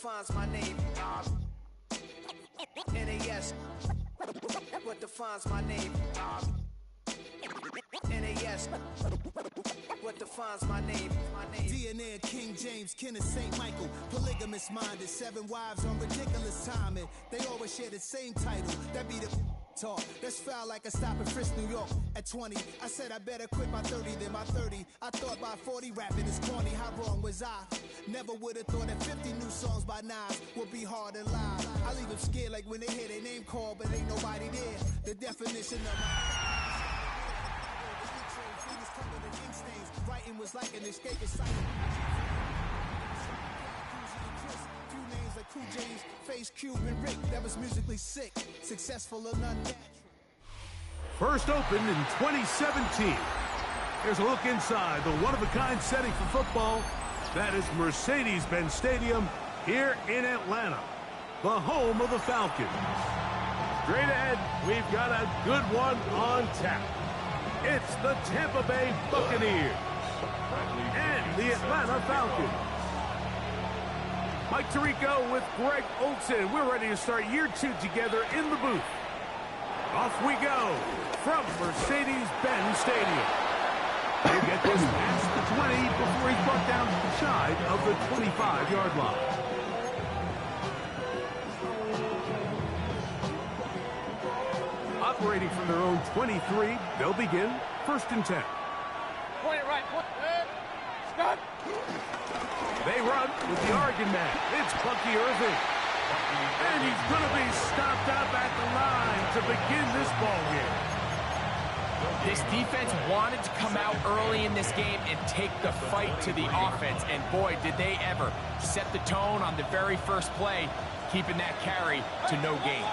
defines my name? NAS. What defines my name? NAS. What defines my name? DNA of King James, kin of St. Michael. Polygamous minded, 7 wives on ridiculous timing. They always share the same title. That be the talk. That's foul like a stop in Frisk, New York. At 20, I said I better quit by 30 than by 30. I thought by 40 rapping is corny. How wrong was I? Never would have thought that 50 new songs by Nas would be hard and live. I leave them scared like when they hear their name called, but ain't nobody there. The definition of my writing was like an escape sight. Few names like Cool James, Face Cube, and Rick. That was musically sick, successful or unnatural. First opened in 2017. Here's a look inside the one-of-a-kind setting for football. That is Mercedes-Benz Stadium here in Atlanta, the home of the Falcons. Straight ahead, we've got a good one on tap. It's the Tampa Bay Buccaneers and the Atlanta Falcons. Mike Tirico with Greg Olson. We're ready to start year 2 together in the booth. Off we go from Mercedes-Benz Stadium. He'll get this past the 20 before he's brought down shy of the 25-yard line. Operating from their own 23, they'll begin 1st and 10. Point it right. Stop. They run with the Oregon man. It's Bucky Irving. And he's going to be stopped up at the line to begin this ball game. This defense wanted to come out early in this game and take the fight to the offense. And boy, did they ever set the tone on the very first play, keeping that carry to no gain.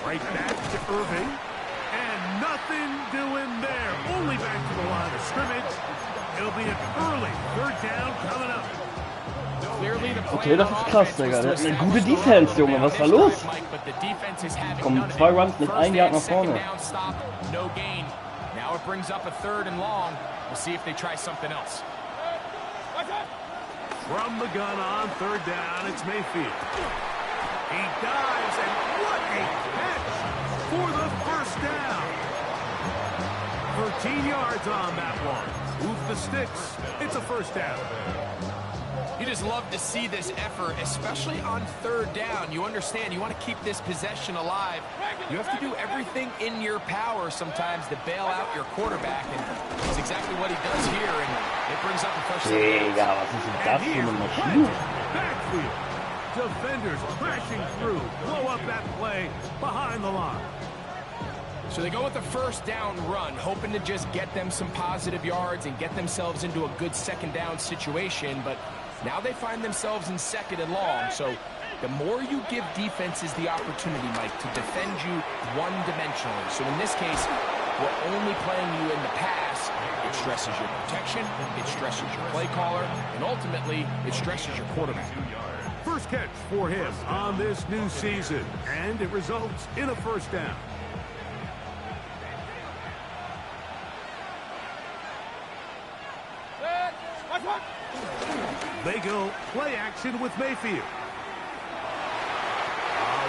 Right back to Irving. And nothing doing there. Only back to the line of scrimmage. It'll be an early 3rd down coming up. Okay, das ist krass, Digga. Der hat eine gute Defense, Junge. Was war los? Kommen 2 Runs mit 1 Yard nach vorne. Now it brings up a 3rd and long. We'll see if they try something else. From the gun on 3rd down, it's Mayfield. He dives, and what a catch for the 1st down. 13 yards on that one. Move the sticks. It's a 1st down. You just love to see this effort, especially on 3rd down. You understand, you want to keep this possession alive. You have to do everything in your power sometimes to bail out your quarterback, and that's exactly what he does here, and it brings up a 1st down. Digga, was ist denn das für eine Maschine? Backfield. Defenders crashing through. Blow up that play behind the line. So they go with the 1st down run, hoping to just get them some positive yards and get themselves into a good 2nd down situation, but now they find themselves in 2nd and long. So the more you give defenses the opportunity, Mike, to defend you one-dimensionally. So in this case, we're only playing you in the pass. It stresses your protection, it stresses your play caller, and ultimately, it stresses your quarterback. First catch for him on this new season, and it results in a 1st down. They go play action with Mayfield.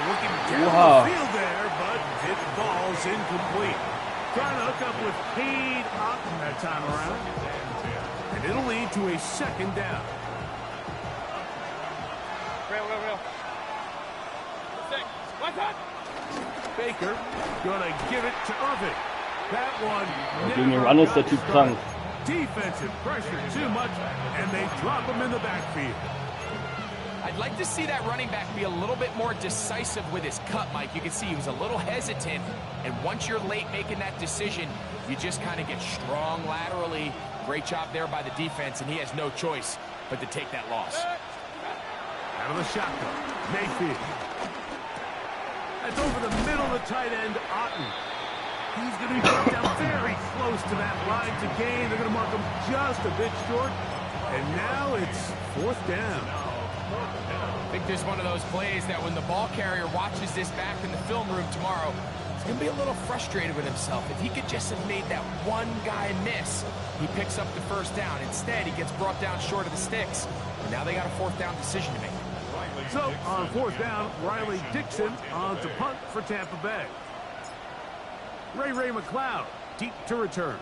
Looking down the field there, but it falls incomplete. Trying to hook up with Cade Otton that time around. And it'll lead to a 2nd down. Real. Baker gonna give it to Irving. That one. Gegen den Run ist der Typ krank. Defensive pressure too much, and they drop him in the backfield. I'd like to see that running back be a little bit more decisive with his cut, Mike. You can see he was a little hesitant, and once you're late making that decision, you just kind of get strong laterally. Great job there by the defense, and he has no choice but to take that loss. Out of the shotgun, Mayfield. That's over the middle of the tight end, Otton. He's going to be brought down very close to that line to gain. They're going to mark him just a bit short. And now it's 4th down. I think there's one of those plays that when the ball carrier watches this back in the film room tomorrow, he's going to be a little frustrated with himself. If he could just have made that one guy miss, he picks up the first down. Instead, he gets brought down short of the sticks, and now they got a fourth down decision to make. So, on fourth down, Riley Dixon on to punt for Tampa Bay. Ray McLeod, deep to return.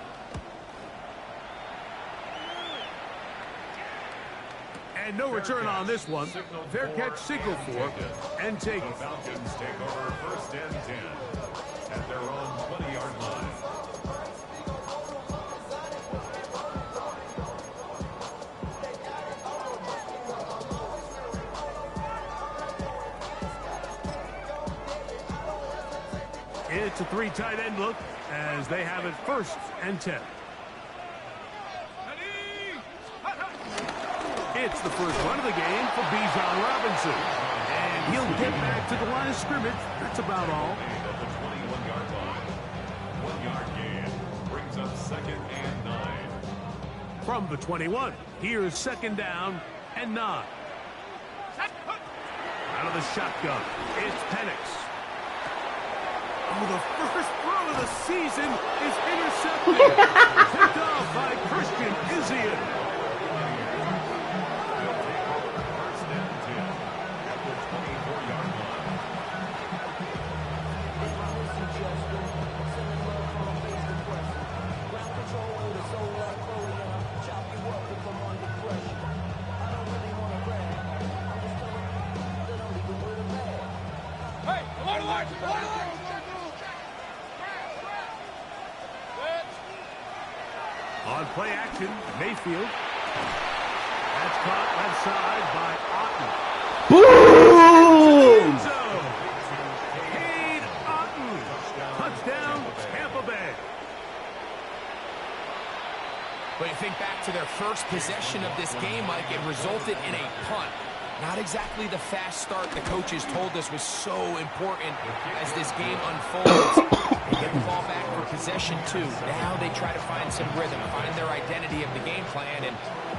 And no return on this one. Fair catch signal for and take it. Falcons take over first and 10 at their own 20-yard line. It's a three tight end look as they have it first and 10. It's the first run of the game for Bijan Robinson. And he'll get back to the line of scrimmage. That's about all. At the 21-yard line. 1-yard gain brings up second and 9. From the 21, here's second down and 9. Out of the shotgun, it's Penix. Oh, the first throw of the season is intercepted. Picked off by Christian Izzian. On play action, Mayfield. That's caught left side by Otten. Boom! Cade Otten. Touchdown, Tampa Bay. But you think back to their first possession of this game, Mike, it resulted in a punt. Not exactly the fast start the coaches told us was so important as this game unfolds. They get the ball back for possession two. Now they try to find some rhythm, find their identity of the game plan, and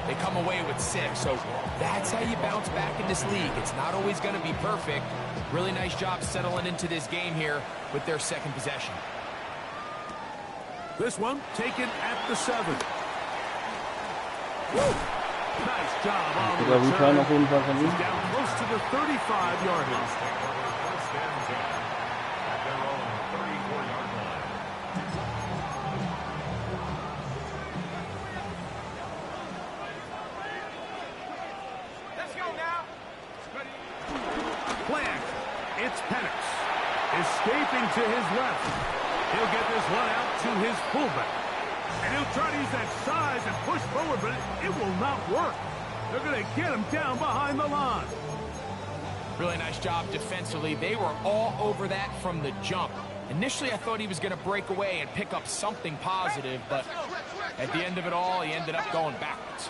they come away with 6. So that's how you bounce back in this league. It's not always going to be perfect. Really nice job settling into this game here with their second possession. This one taken at the 7. Woo! Nice job on the return. auf jeden Fall von ihm. Down close to the 35-yard line. First and 10 at their own 34-yard line. Let's go now. Plant. It's Penix. Escaping to his left. He'll get this one out to his fullback. And he'll try to use that size and push forward, but it will not work. They're going to get him down behind the line. Really nice job defensively. They were all over that from the jump. Initially, I thought he was going to break away and pick up something positive, but at the end of it all, he ended up going backwards.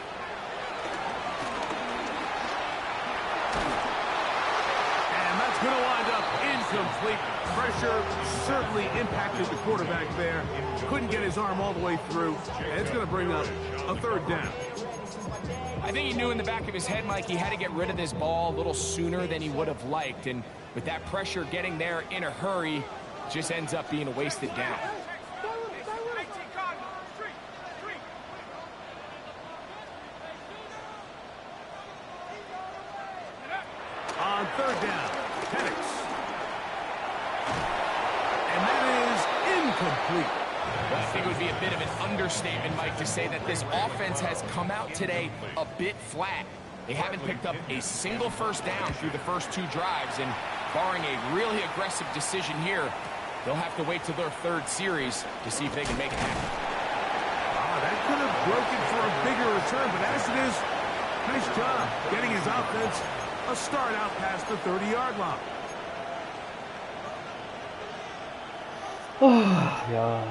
And that's going to wind up incomplete. Pressure certainly impacted the quarterback there. Couldn't get his arm all the way through. And it's going to bring up a third down. I think he knew in the back of his head, Mike, he had to get rid of this ball a little sooner than he would have liked. And with that pressure getting there in a hurry, just ends up being a wasted down. On third down, Penix. And that is incomplete. Well, I think it would be a bit of an understatement, Mike, to say that this offense has come out today a bit flat. They haven't picked up a single first down through the first 2 drives, and barring a really aggressive decision here, they'll have to wait till their third series to see if they can make it happen. That could have broken for a bigger return, but as it is, nice job getting his offense a start out past the 30-yard line. Ja.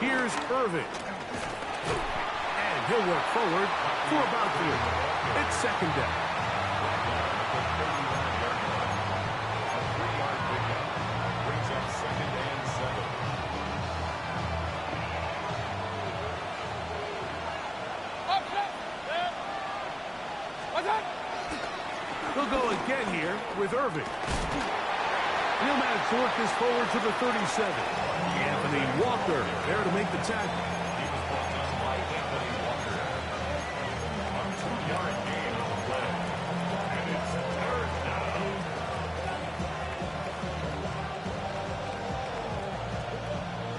Here's Irving. And he'll work forward for about 3. It's second down. again here with Irving. He'll manage to work this forward to the 37. Anthony Walker there to make the tackle. He was brought down by Anthony Walker. A 2-yard gain on the play. And it's third down.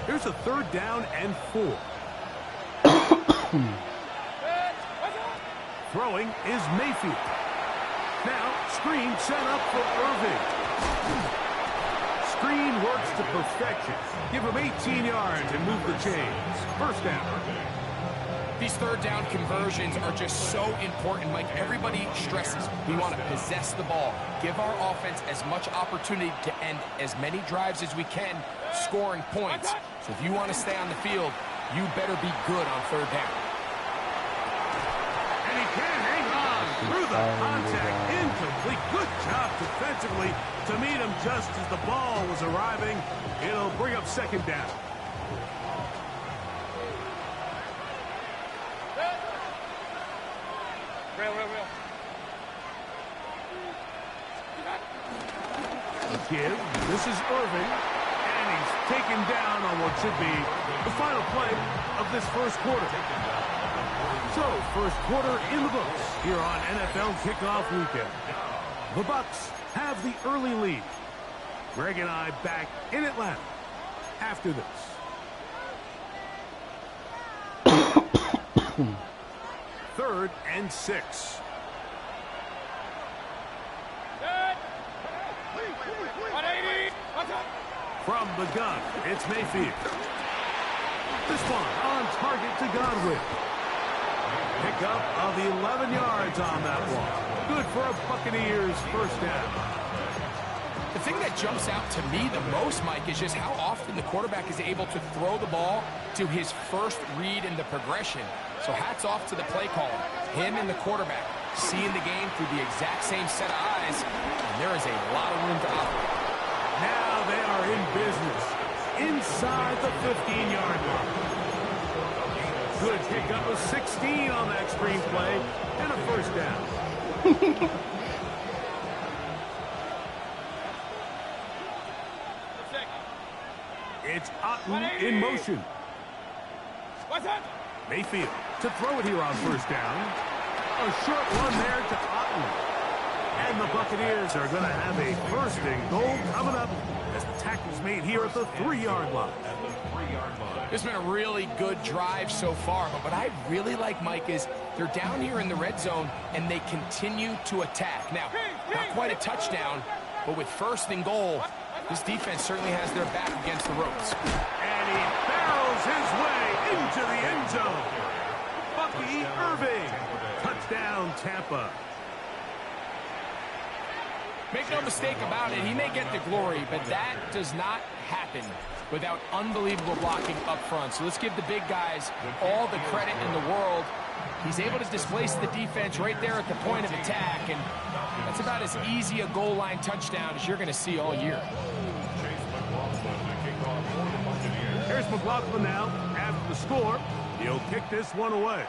Here's a 3rd down and 4. Throwing is Mayfield. Now, screen set up for Irving. Screen works to perfection. Give him 18 yards and move the chains. First down. These 3rd down conversions are just so important, Mike. Everybody stresses we want to possess the ball, give our offense as much opportunity to end as many drives as we can, scoring points. So if you want to stay on the field, you better be good on 3rd down. And he can hang on through the contact. Incomplete. Good job defensively to meet him just as the ball was arriving. It'll bring up 2nd down. Give. This is Irving. And he's taken down on what should be the final play of this first quarter. So, first quarter in the books here on NFL Kickoff Weekend. The Bucks have the early lead. Greg and I back in Atlanta after this. Third and 6. From the gun, it's Mayfield. This one on target to Godwin. Pickup of 11 yards on that one. Good for a Buccaneers first down. The thing that jumps out to me the most, Mike, is just how often the quarterback is able to throw the ball to his first read in the progression. So hats off to the play caller. Him and the quarterback seeing the game through the exact same set of eyes, and there is a lot of room to operate. Now they are in business inside the 15-yard line. Good pickup of 16 on that screenplay and a first down. It's Otten in motion. Mayfield to throw it here on first down. A short one there to Otten. And the Buccaneers are going to have a 1st and goal coming up as the tackle's made here at the 3-yard line. It's been a really good drive so far, but what I really like, Mike, is they're down here in the red zone and they continue to attack. Now, not quite a touchdown, but with 1st and goal, this defense certainly has their back against the ropes. And he barrels his way into the end zone. Bucky Irving. Touchdown, Tampa. Make no mistake about it, he may get the glory, but that does not happen without unbelievable blocking up front. So let's give the big guys all the credit in the world. He's able to displace the defense right there at the point of attack, and that's about as easy a goal line touchdown as you're going to see all year. Here's McLaughlin now. After the score, he'll kick this one away.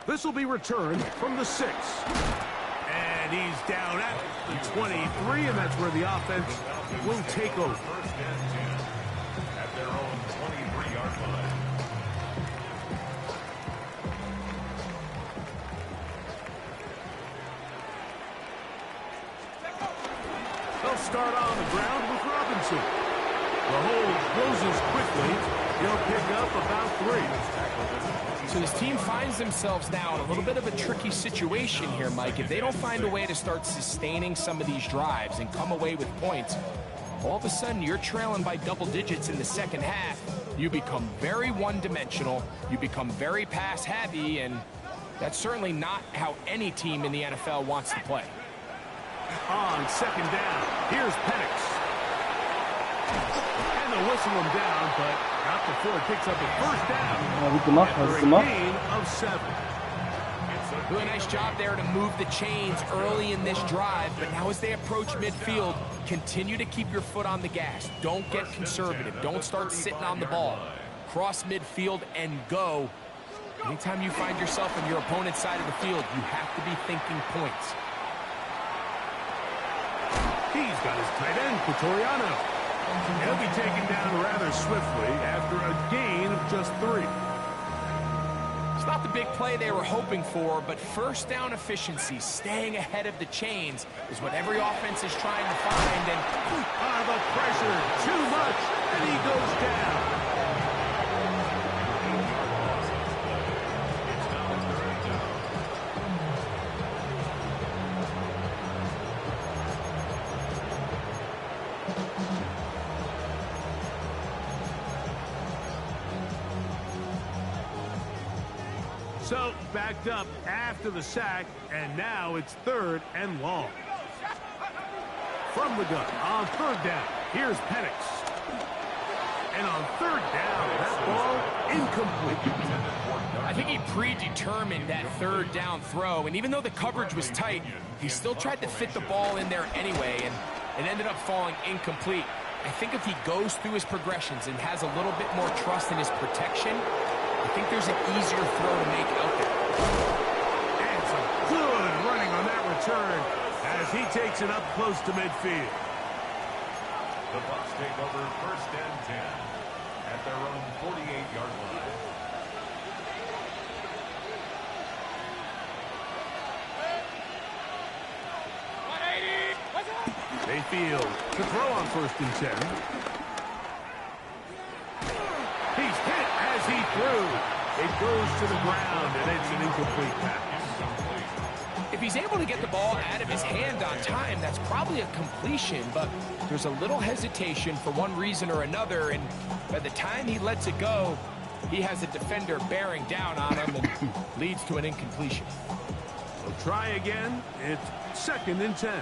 This will be returned from the 6. And he's down at the 23, and that's where the offense will take over. First and 10 at their own 23-yard line. They'll start on the ground with Robinson. The hold closes quickly. He'll pick up about 3. So this team finds themselves now in a little bit of a tricky situation here, Mike. If they don't find a way to start sustaining some of these drives and come away with points, all of a sudden you're trailing by double digits in the second half. You become very one-dimensional. You become very pass-heavy, and that's certainly not how any team in the NFL wants to play. On second down, here's Penix. And they'll whistle him down, but not before it picks up a first down. Ja, gut gemacht, hast du gemacht. Gain of 7. Do a nice job there to move the chains early in this drive, but now as they approach midfield, continue to keep your foot on the gas. Don't get conservative. Don't start sitting on the ball. Cross midfield and go. Anytime you find yourself on your opponent's side of the field, you have to be thinking points. He's got his tight end, Pretoriano. He'll be taken down rather swiftly after a gain of just 3. It's not the big play they were hoping for, but first down efficiency, staying ahead of the chains, is what every offense is trying to find. And the pressure, too much, and he goes down. So, backed up after the sack, and now it's 3rd and long. From the gun, on 3rd down, here's Penix. And on 3rd down, that ball incomplete. I think he predetermined that 3rd down throw, and even though the coverage was tight, he still tried to fit the ball in there anyway, and it ended up falling incomplete. I think if he goes through his progressions and has a little bit more trust in his protection, I think there's an easier throw to make out there. And some good running on that return as he takes it up close to midfield. The Bucks take over 1st and 10 at their own 48-yard line. Mayfield to throw on 1st and 10. He's hit as he threw. It goes to the ground, and it's an incomplete pass. If he's able to get the ball out of his hand on time, that's probably a completion, but there's a little hesitation for one reason or another, and by the time he lets it go, he has a defender bearing down on him and leads to an incompletion. They'll try again. It's 2nd and 10.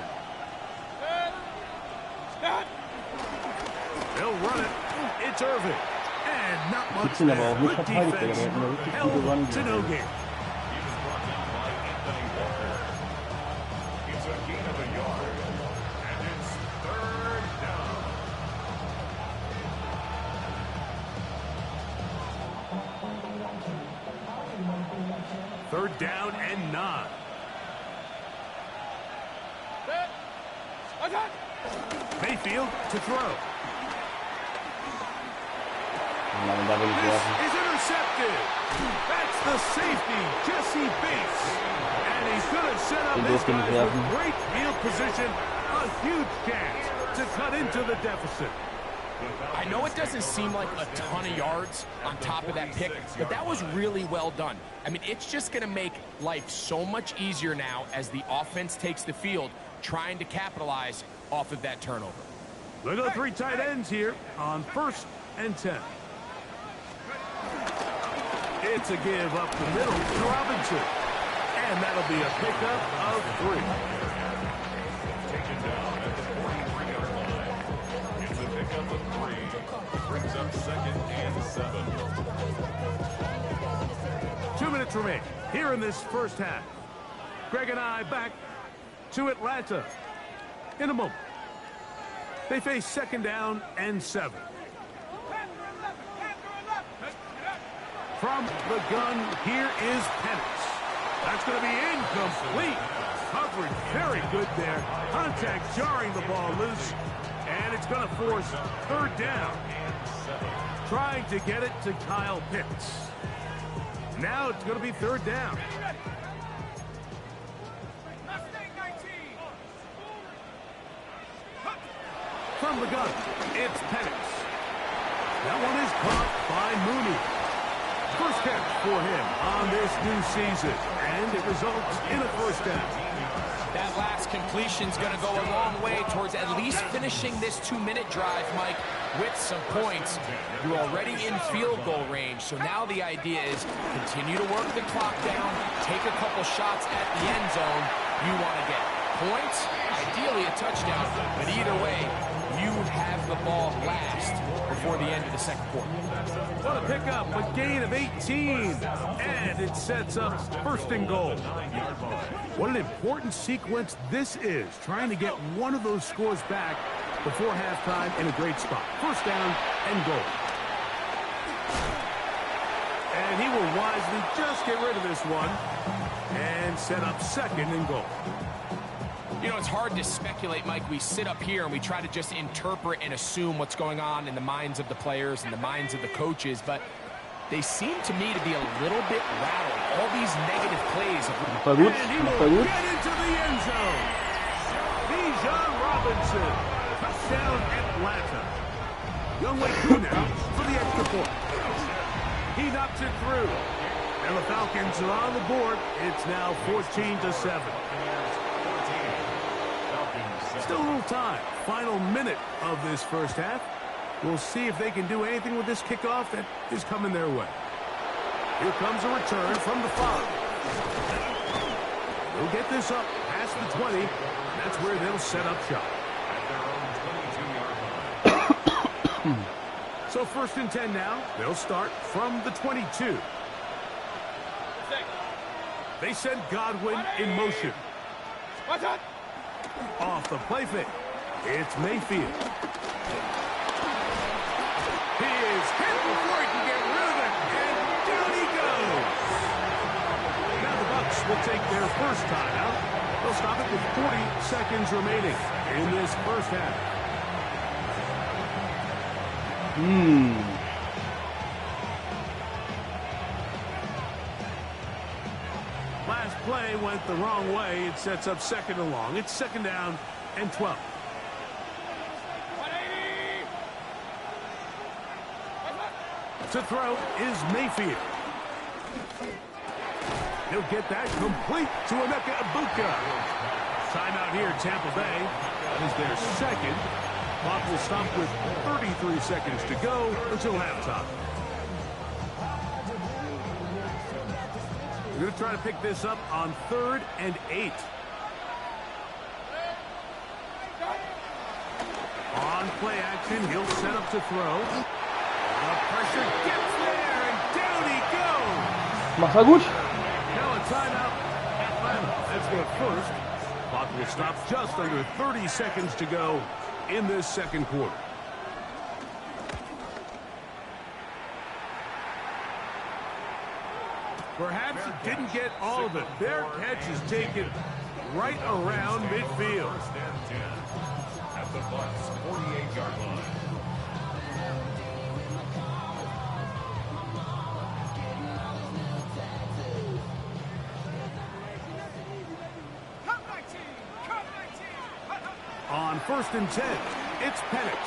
They'll run it. It's Irvin. And not much Sitzen aber auch nicht Good verteidigt, defense. Digga. Wir hätten eine richtig Held gute Run to no gehabt. gain. It's a gain of a yard, and it's 3rd down. 3rd down and 9. Mayfield to throw. Nein, da will ich This werfen. is intercepted. That's the safety, Jesse Bates. And he's going to set up Den his durfte nicht guys with werfen. great field position. A huge chance to cut into the deficit. I know it doesn't seem like a ton of yards on top of that pick, but that was really well done. I mean, it's just going to make life so much easier now as the offense takes the field, trying to capitalize off of that turnover. Look at the 3 tight ends here on 1st and 10. It's a give up the middle to Robinson. And that'll be a pickup of 3. Taken down at the 43-yard line. It's a pickup of 3. Brings up 2nd and 7. 2 minutes remain here in this first half. Greg and I back to Atlanta in a moment. They face 2nd down and 7. From the gun, here is Penix. That's going to be incomplete. Coverage very good there. Contact jarring the ball loose. And it's going to force 3rd down. Trying to get it to Kyle Pitts. Now it's going to be 3rd down. From the gun, it's Penix. That one is caught by Mooney. First catch for him on this new season, and it results in a 1st down. That last completion's going to go a long way towards at least finishing this 2-minute drive, Mike, with some points. You're already in field goal range, so now the idea is continue to work the clock down, take a couple shots at the end zone. You want to get points, ideally a touchdown, but either way, you have the ball last before the end of the 2nd quarter. What a pickup, a gain of 18, and it sets up 1st and goal. What an important sequence this is, trying to get one of those scores back before halftime in a great spot. 1st down and goal. And And he will wisely just get rid of this one and set up second and goal. You know, it's hard to speculate, Mike. We sit up here and we try to just interpret and assume what's going on in the minds of the players and the minds of the coaches, but they seem to me to be a little bit rattled. All these negative plays. And he will get into the end zone. Bijan Robinson, touchdown Atlanta. Youngway Koo now for the extra point. He knocks it through. And the Falcons are on the board. It's now 14-7. Still a little time. Final minute of this first half. We'll see if they can do anything with this kickoff that is coming their way. Here comes a return from the 5. They'll get this up past the 20. And that's where they'll set up shop. So 1st and 10 now. They'll start from the 22. They send Godwin in motion. Off the play fake. It's Mayfield. He is hit before he can get rid of it. And down he goes. Now the Bucks will take their first timeout. They'll stop it with 40 seconds remaining in this first half. Last play went the wrong way. It sets up second and long. It's 2nd down and 12. To throw is Mayfield. He'll get that complete to Emeka Ibuka. Timeout here, Tampa Bay. That is their second. Clock will stop with 33 seconds to go until halftime. We're going to try to pick this up on 3rd and 8. On play action, he'll set up to throw. The pressure gets there, and down he goes. Macht er gut. Now a timeout, Atlanta. That's their first. Clock will stop just under 30 seconds to go in this second quarter. Perhaps it didn't get all of it. Their catch is taken right around midfield. 1st and 10 at the Bucks' 48-yard line. On 1st and 10, it's Penix.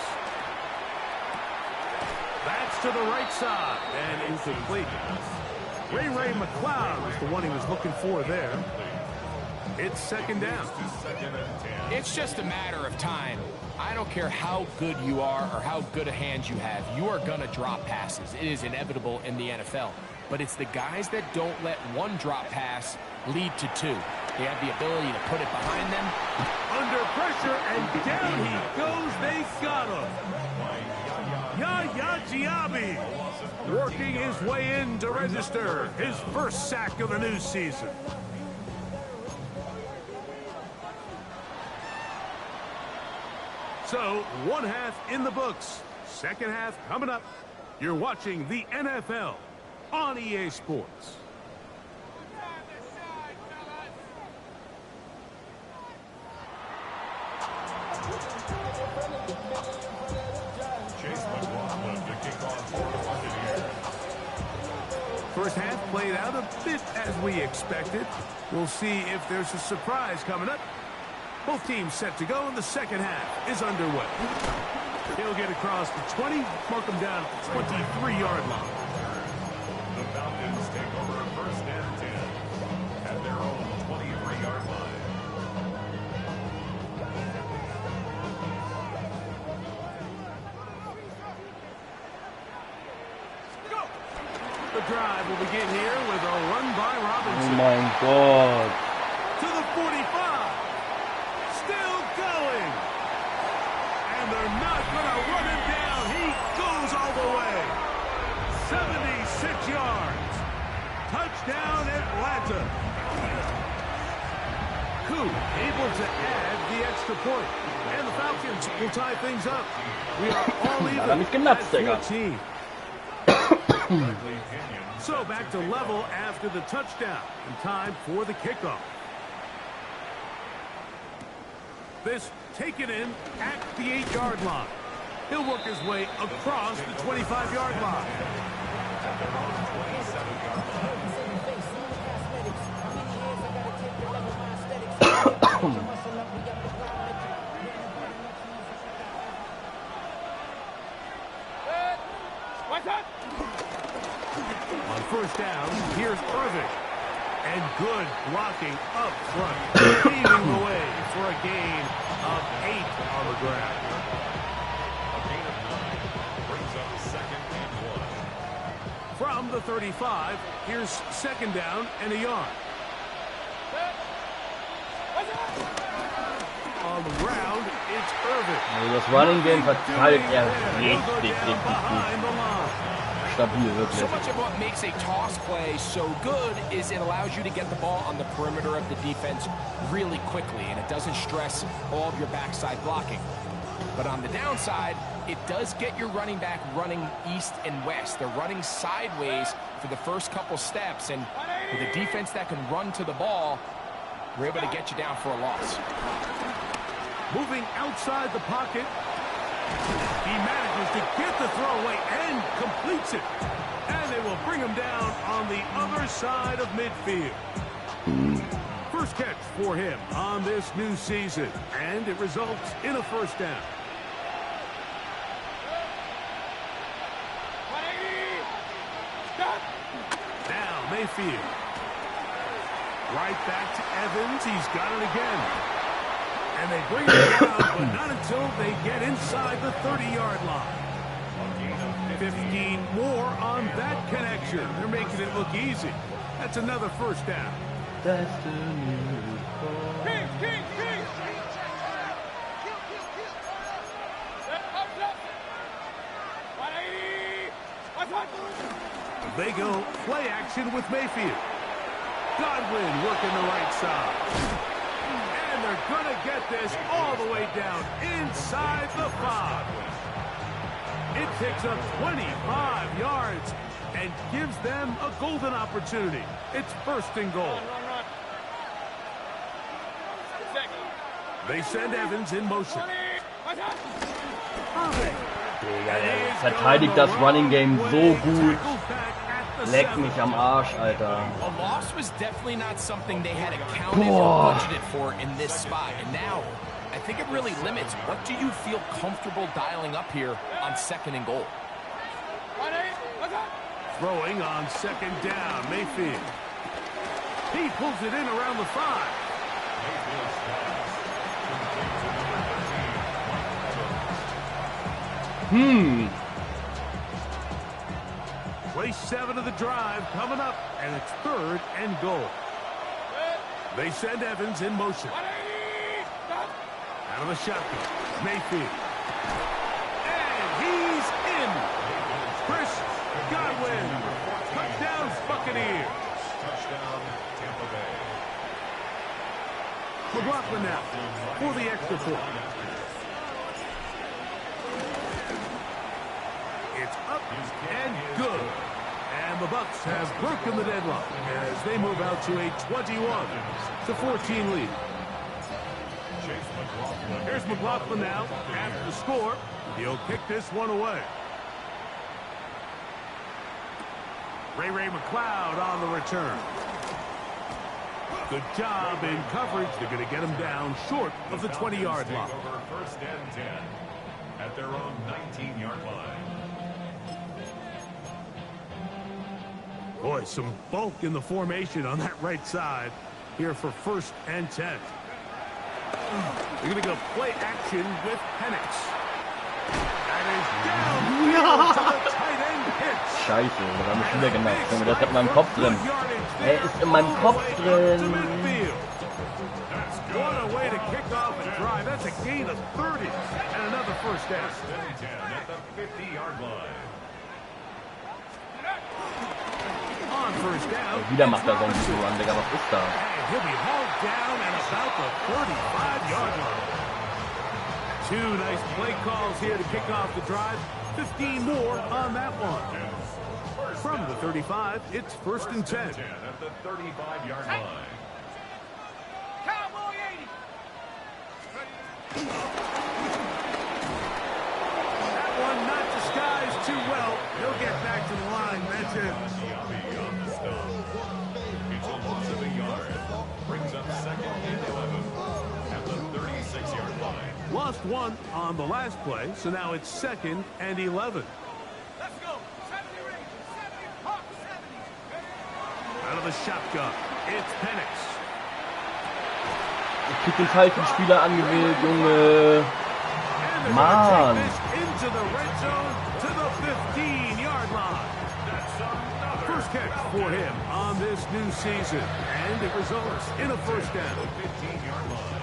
That's to the right side and incomplete. Ray McLeod was the one he was looking for there. It's 2nd down. It's just a matter of time. I don't care how good you are or how good a hand you have. You are going to drop passes. It is inevitable in the NFL. But it's the guys that don't let one drop pass lead to 2. They have the ability to put it behind them. Under pressure, and down he goes. They got him. Yaya Diaby working his way in to register his first sack of the new season. So, 1 half in the books. Second half coming up. You're watching the NFL on EA Sports. First half played out a bit as we expected. We'll see if there's a surprise coming up. Both teams set to go, and the second half is underway. He'll get across the 20, mark him down at the 23-yard line. The Falcons take over 1st and 10 at their own 23-yard line. The drive will begin here with a run by Robinson. Oh mein Gott. To the 45. Still going. And they're not going to run him down. He goes all the way. 76 yards. Touchdown Atlanta. Koo able to add the extra point. And the Falcons will tie things up. We are all even Hat er mich genatzt, Digga. at 14. So back to level after the touchdown. And time for the kickoff. This taken in at the 8-yard line. He'll work his way across the 25-yard line. On first down, here's Irving. And good blocking up front, paving the way for a gain of 8 on the ground. A gain of 9 brings up 2nd and 1. From the 35, here's 2nd down and a yard. On the ground, it's Irving. Also das Running Game verteidigt er richtig gut. Stabil, wirklich. So much of what makes a toss play so good is it allows you to get the ball on the perimeter of the defense really quickly, and it doesn't stress all of your backside blocking. But on the downside, it does get your running back running east and west. They're running sideways for the first couple steps, and with a defense that can run to the ball, we're able to get you down for a loss. Moving outside the pocket, he manages to get the throw away and completes it. And they will bring him down on the other side of midfield. First catch for him on this new season, and it results in a first down. Now Mayfield. Right back to Evans. He's got it again. And they bring it down, but not until they get inside the 30-yard line. 15 more on that connection. They're making it look easy. That's another first down. That's the new call. They go play action with Mayfield. Godwin working the right side. And they're going to get this all the way down inside the 5. It picks up 25 yards and gives them a golden opportunity. It's first and goal. They send Evans in motion. Digga, der verteidigt das Running Game so gut. Leck mich am Arsch, Alter. A loss was definitely not something they had accounted or budgeted for in this spot. And now, I think it really limits what do you feel comfortable dialing up here on second and goal. Throwing on second down, Mayfield. He pulls it in around the 5. Play 7 of the drive coming up, and it's third and goal. They send Evans in motion. Out of the shotgun, Mayfield. And he's in. Chris Godwin. Touchdown, Buccaneers. Touchdown, Tampa Bay. McLaughlin now for the extra point. It's up and good. And the Bucks have broken the deadlock as they move out to a 21-14 lead. Here's McLaughlin now after the score. He'll kick this one away. Ray McLeod on the return. Good job in coverage. They're going to get him down short of the 20-yard line. Over first and 10 at their own 19-yard line. Boy, some bulk in the formation on that right side here for first and 10. They're going to go play action with Penix. That is down to the tight end hits. Scheiße, das haben wir schon wieder gemacht. Das ist in meinem Kopf drin. Er ist in meinem Kopf drin. What a way to kick off a drive. That's a gain of 30 and another first down. At the 50-yard line. On first down. Wieder macht er so einen Run, Digga. Was ist da? He'll be hauled down at about the 35-yard line. 2 nice play calls here to kick off the drive. 15 more on that one. From the 35, it's 1st and 10. At the 35-yard line. Cowboy 80. That one not disguised too well. He'll get back to the line. That's it. On the stop. It's a loss of a yard. Brings up 2nd and 11 at the 36-yard line. Lost 1 on the last play, so now it's 2nd and 11. Let's go. 70 ready. 70. Hawk 70. Out of the shotgun, it's Penix. Ich krieg den falschen Spieler angewählt, Junge. Mann. Into the red zone to the 15-yard line. First catch for him on this new season, and it results in a first down. 15-yard line.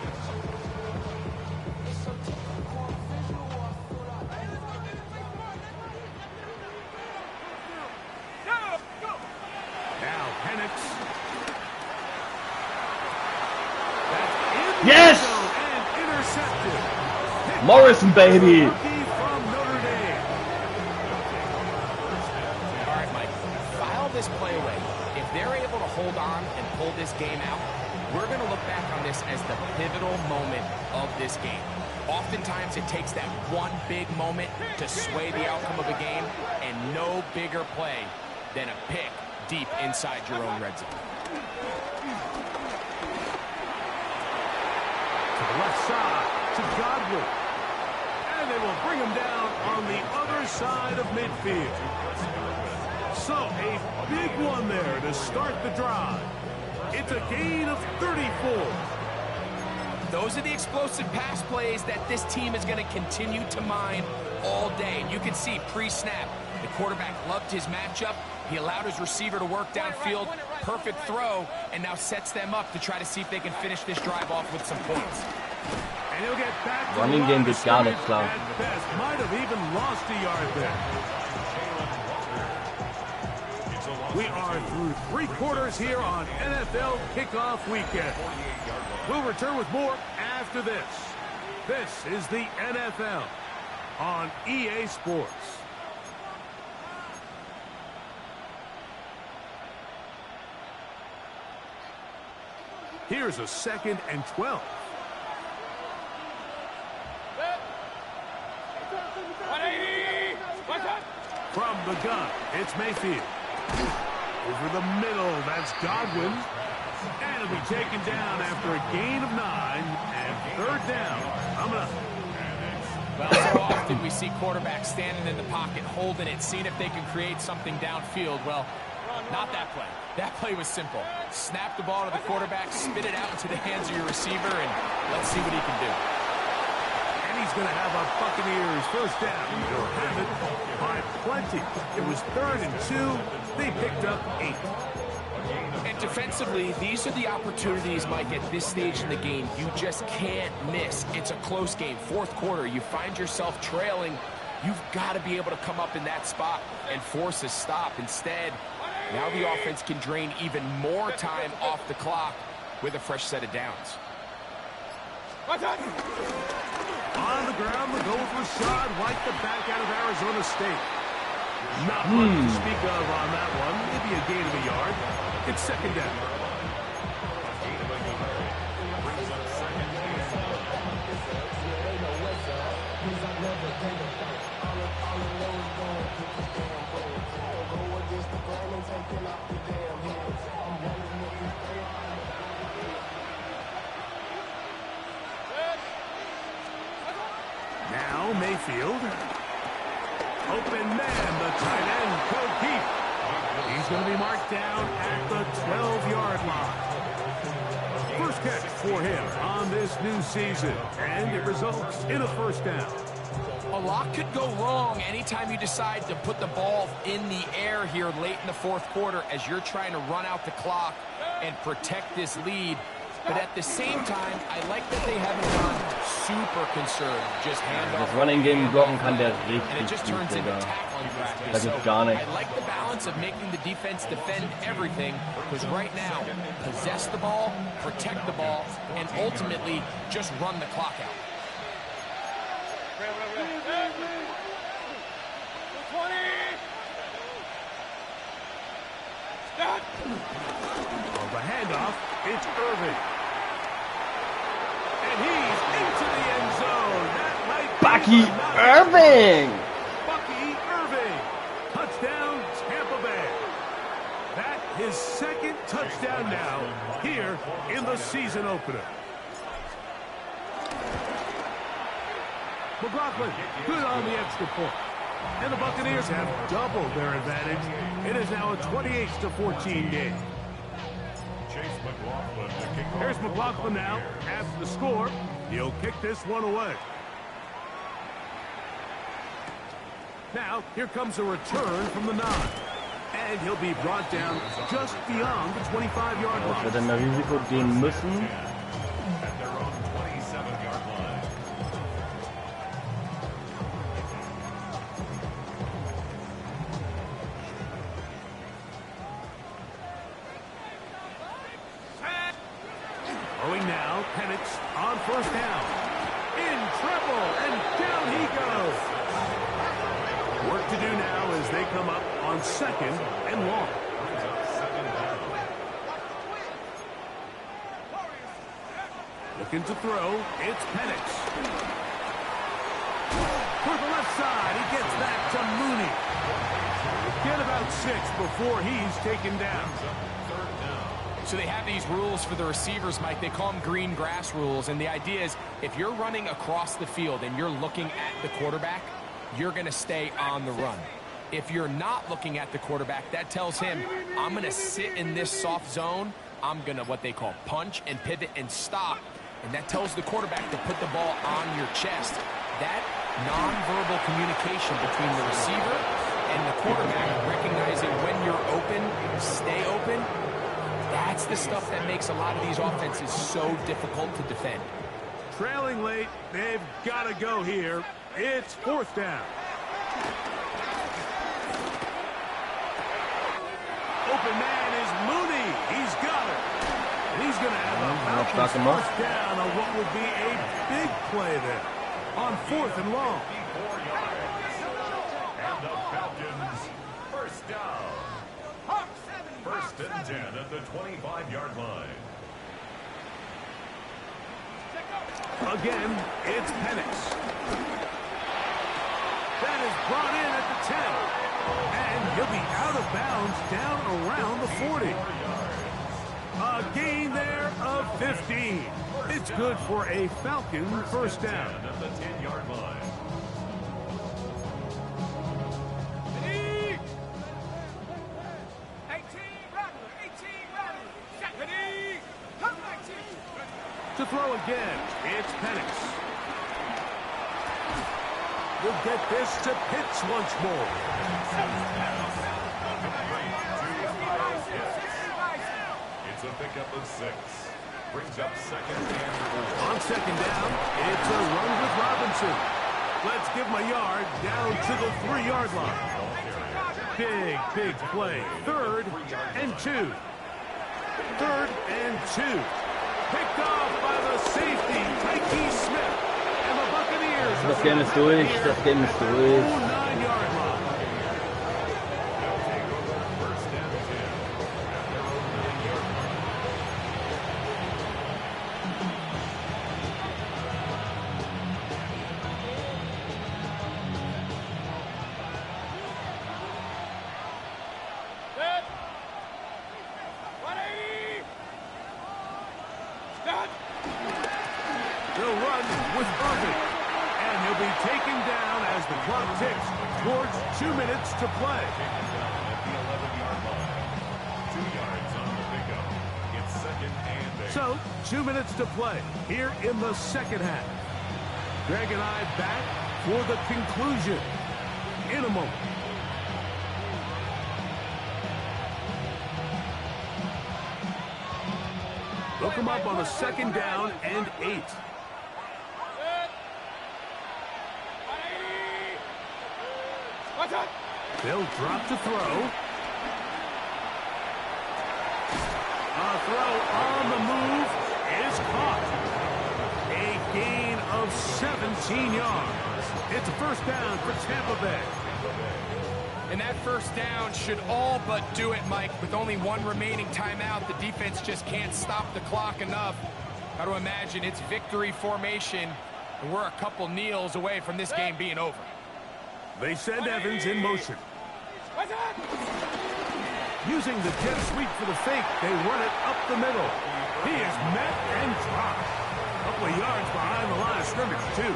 Now Penix. Yes! And intercepted. Morrison, baby. Rookie from Notre Dame. All right, Mike, file this play away. If they're able to hold on and pull this game out, we're going to look back on this as the pivotal moment of this game. Oftentimes, it takes that one big moment to sway the outcome of a game, and no bigger play than a pick deep inside your own red zone. To the left side, to Godwin. And they will bring him down on the other side of midfield. So, a big one there to start the drive. It's a gain of 34. Those are the explosive pass plays that this team is going to continue to mine all day. And you can see pre-snap, the quarterback loved his matchup. He allowed his receiver to work downfield, perfect throw, and now sets them up to try to see if they can finish this drive off with some points. And he'll get back to Running game geht gar nicht klar. At best, might have even lost a yard there. We are through 3 quarters here on NFL Kickoff Weekend. We'll return with more after this. This is the NFL on EA Sports. Here's a 2nd and 12. From the gun, it's Mayfield. Over the middle, that's Godwin. And he'll be taken down after a gain of 9 and 3rd down. Coming up. Well, so often we see quarterbacks standing in the pocket, holding it, seeing if they can create something downfield. Well, not that play. That play was simple. Snap the ball to the quarterback, spit it out into the hands of your receiver, and let's see what he can do. And he's going to have a Buccaneers first down. They'll have it by plenty. It was 3rd and 2. They picked up 8. And defensively, these are the opportunities, Mike, at this stage in the game you just can't miss. It's a close game. 4th quarter, you find yourself trailing. You've got to be able to come up in that spot and force a stop. Instead, now the offense can drain even more time off the clock with a fresh set of downs. On the ground, the goal for Rashad White, the back out of Arizona State. Not much to speak of on that one. Maybe a gain of a yard. It's 2nd down. Now Mayfield. Open man, the tight end, Cole Keith. He's going to be marked down at the 12-yard line. First catch for him on this new season, and it results in a first down. A lot could go wrong anytime you decide to put the ball in the air here late in the 4th quarter as you're trying to run out the clock and protect this lead. But at the same time, I like that they haven't gone super concerned. Just hand off. Das Running Game blocken kann der And it richtig just gut, turns into Digga. tackling practice. Das ist gar nicht. I like the balance of making the defense defend everything, because right now, possess the ball, protect the ball, and ultimately just run the clock out. On the handoff, it's Irving. And he's into the end zone. That might be Bucky enough. Irving! Bucky Irving. Touchdown, Tampa Bay. That his second touchdown now here in the season opener. McLaughlin, good on the extra point. And the Buccaneers have doubled their advantage. It is now a 28-14 game. Here's McLaughlin now. After the score, he'll kick this one away. Now, here comes a return from the 9. And he'll be brought down just beyond the 25-yard line. Wird er mehr Risiko gehen müssen. At their own 27-yard line. Throwing now, Penix on first down. In trouble, and down he goes. Work to do now as they come up on second and long. Looking to throw, it's Penix. For the left side, he gets back to Mooney. Get about 6 before he's taken down. So they have these rules for the receivers, Mike. They call them green grass rules. And the idea is if you're running across the field and you're looking at the quarterback, you're going to stay on the run. If you're not looking at the quarterback, that tells him, I'm going to sit in this soft zone. I'm going to what they call punch and pivot and stop. And that tells the quarterback to put the ball on your chest. That nonverbal communication between the receiver and the quarterback, recognizing when you're open, stay open, that's the stuff that makes a lot of these offenses so difficult to defend. Trailing late, they've got to go here. It's fourth down. Open man is Mooney. He's got it. And he's going to have a Falcons first down on what would be a big play there on fourth and long. And the Falcons first down. First and 10 at the 25-yard line. Again, it's Penix. That is brought in at the 10. And he'll be out of bounds down around the 40. A gain there of 15. It's good for a Falcon first down. At the 10-yard line. To throw again, it's Penix. We'll get this to Pitts once more. It's a pickup of 6. Brings up second and 4. On second down, it's a run with Robinson. Let's give him a yard down to the 3-yard line. Big play. 3rd and 2. 3rd and 2. Picked off by the safety, Tyke Smith. And the Buccaneers. Das Game ist durch, das Game ist durch. 9-yard line. They'll run with Irving, and he'll be taken down as the clock ticks towards 2 minutes to play. At the 11-yard line. 2 yards on the pickup. It's second and 8. So, 2 minutes to play here in the second half. Greg and I back for the conclusion in a moment. They'll come up on a second down and 8. They'll drop to throw. A throw on the move is caught. A gain of 17 yards. It's a first down for Tampa Bay. And that first down should all but do it, Mike. With only one remaining timeout, the defense just can't stop the clock enough. Got to imagine it's victory formation, and we're a couple kneels away from this game being over. They send Evans in motion. Using the jet sweep for the fake, they run it up the middle. He is met and dropped. A couple of yards behind the line of scrimmage, too.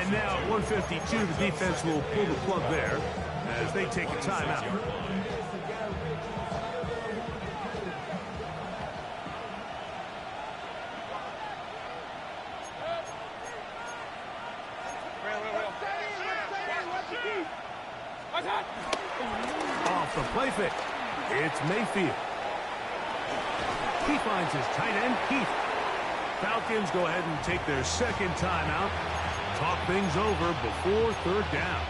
And now at 1:52, the defense will pull the plug there as they take a timeout. Off the play fake. It's Mayfield. He finds his tight end, Keith. Falcons go ahead and take their second timeout. Talk things over before third down.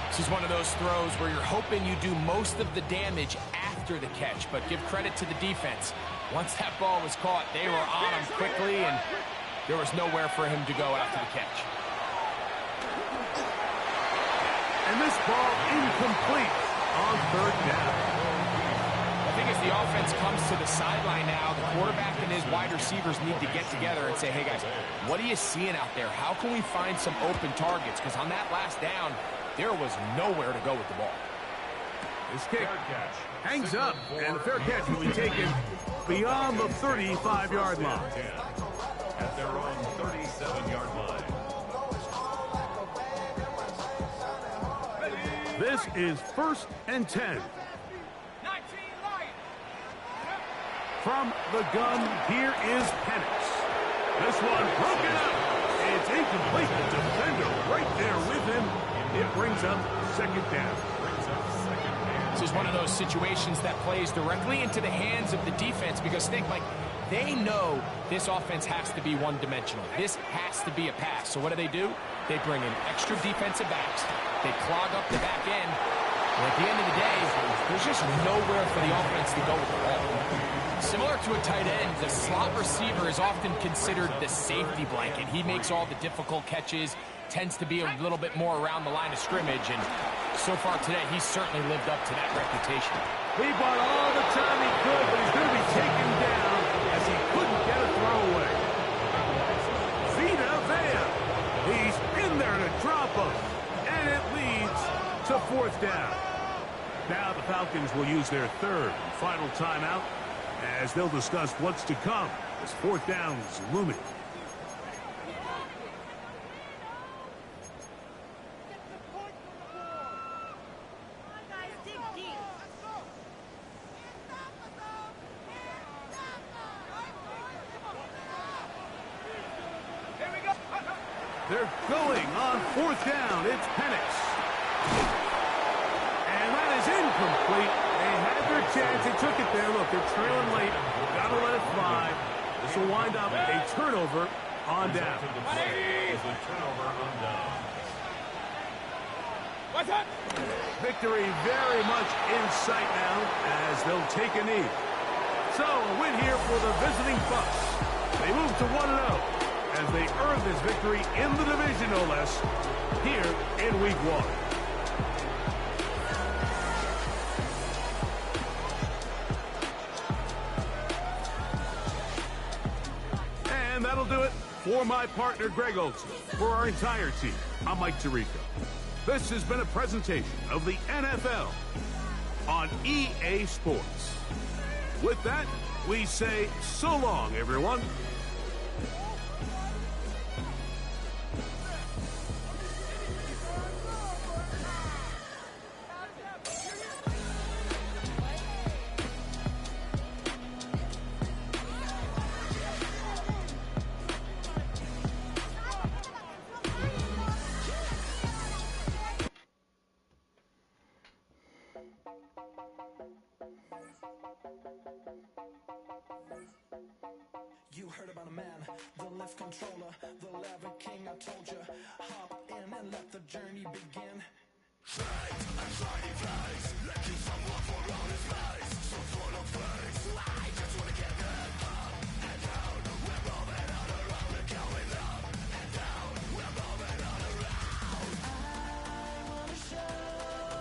This is one of those throws where you're hoping you do most of the damage after the catch, but give credit to the defense. Once that ball was caught, they were on him quickly, and there was nowhere for him to go after the catch. And this ball incomplete on third down. I think as the offense comes to the sideline now, the quarterback and his wide receivers need to get together and say, hey guys, what are you seeing out there? How can we find some open targets? Because on that last down, there was nowhere to go with the ball. This kick hangs up, and the fair catch will be taken beyond the 35-yard line. At their own 37-yard line. This is 1st and 10. From the gun, here is Penix. This one broken up. It's incomplete. The defender right there with him. It brings up second down. This is one of those situations that plays directly into the hands of the defense because think, like, they know this offense has to be one-dimensional. This has to be a pass. So what do? They bring in extra defensive backs. They clog up the back end. And at the end of the day, there's just nowhere for the offense to go with the ball. Similar to a tight end, the slot receiver is often considered the safety blanket. He makes all the difficult catches, tends to be a little bit more around the line of scrimmage, and so far today, he's certainly lived up to that reputation. He bought all the time he could, but he's going to be taken down as he couldn't get a throw away. Vita Vea. He's in there to drop him, and it leads to fourth down. Now the Falcons will use their third and final timeout as they'll discuss what's to come as fourth down is looming. They're going on fourth down. It's Penix. And that is incomplete. They had their chance. They took it there. Look, they're trailing late. Got to let it fly. This will wind up a turnover on down. What's up? Victory very much in sight now as they'll take a knee. So, a win here for the visiting Bucks. They move to 1-0. As they earn this victory in the division, no less, here in Week 1. And that'll do it for my partner, Greg Olson. For our entire team, I'm Mike Tirico. This has been a presentation of the NFL on EA Sports. With that, we say so long, everyone. You heard about a man, the lift controller, the lever king, I told you. Hop in and let the journey begin. Straight and shiny face, let you someone for all his face. So full of face, I just wanna get that up and down. We're moving all around, we're going up and down. We're moving all around. I wanna show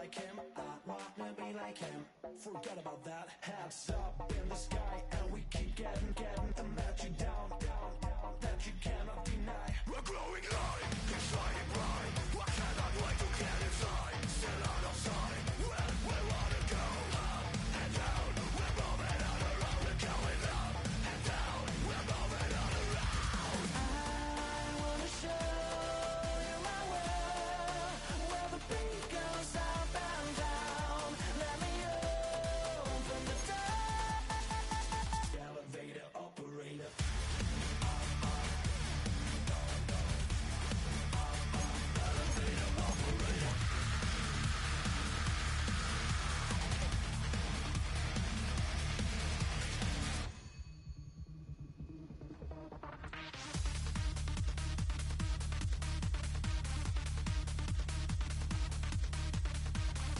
like him. I wanna be like him. Forget about that. Hats up in the sky, and we keep getting them let you down.